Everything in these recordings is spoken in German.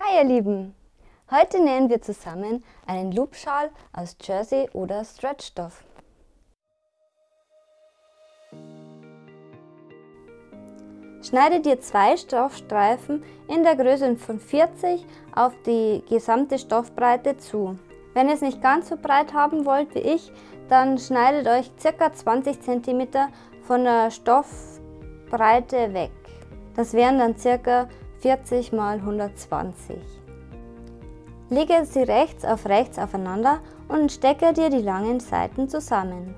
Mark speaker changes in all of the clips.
Speaker 1: Hi ihr Lieben! Heute nähen wir zusammen einen Loopschal aus Jersey oder Stretchstoff. Schneide dir 2 Stoffstreifen in der Größe von 40 auf die gesamte Stoffbreite zu. Wenn ihr es nicht ganz so breit haben wollt wie ich, dann schneidet euch ca. 20 cm von der Stoffbreite weg. Das wären dann ca. 40 x 120. Lege sie rechts auf rechts aufeinander und stecke dir die langen Seiten zusammen.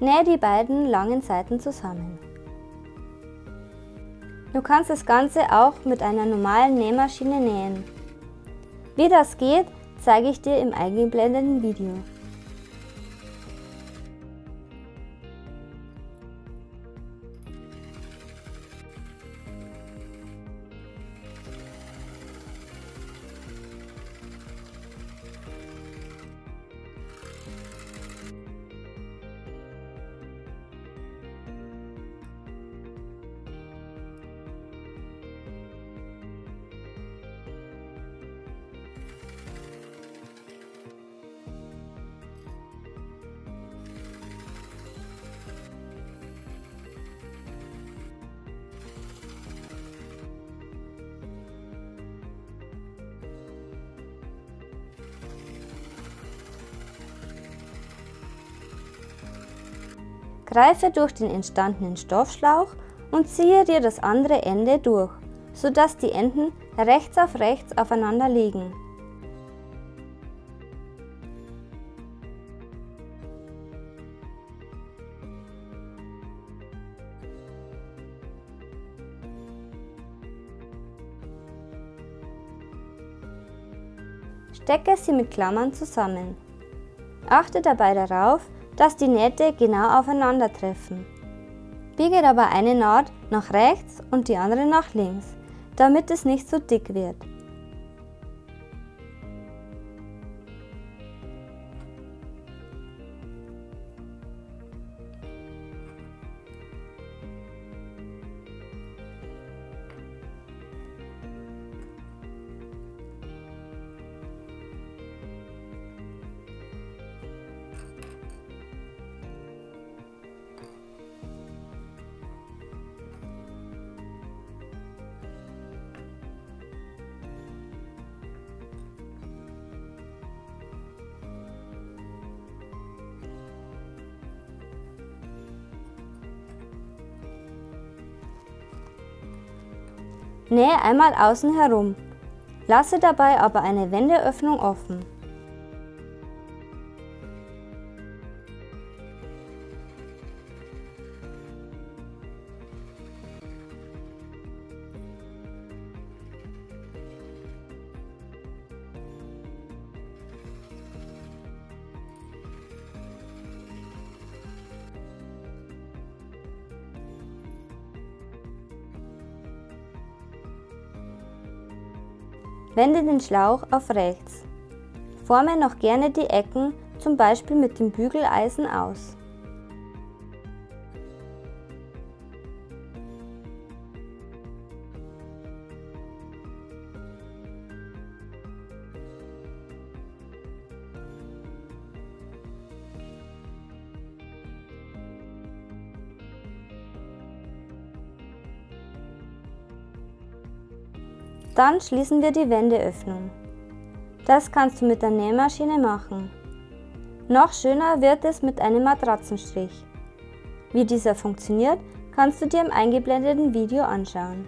Speaker 1: Nähe die beiden langen Seiten zusammen. Du kannst das Ganze auch mit einer normalen Nähmaschine nähen. Wie das geht, zeige ich dir im eingeblendeten Video. Greife durch den entstandenen Stoffschlauch und ziehe dir das andere Ende durch, sodass die Enden rechts auf rechts aufeinander liegen. Stecke sie mit Klammern zusammen. Achte dabei darauf, dass die Nähte genau aufeinandertreffen. Biege dabei eine Naht nach rechts und die andere nach links, damit es nicht so dick wird. Nähe einmal außen herum, lasse dabei aber eine Wendeöffnung offen. Wende den Schlauch auf rechts. Forme noch gerne die Ecken, zum Beispiel mit dem Bügeleisen aus. Dann schließen wir die Wendeöffnung. Das kannst du mit der Nähmaschine machen. Noch schöner wird es mit einem Matratzenstrich. Wie dieser funktioniert, kannst du dir im eingeblendeten Video anschauen.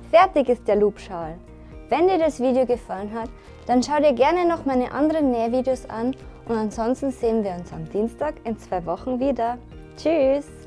Speaker 1: Fertig ist der Loopschal. Wenn dir das Video gefallen hat, dann schau dir gerne noch meine anderen Nähvideos an und ansonsten sehen wir uns am Dienstag in 2 Wochen wieder. Tschüss!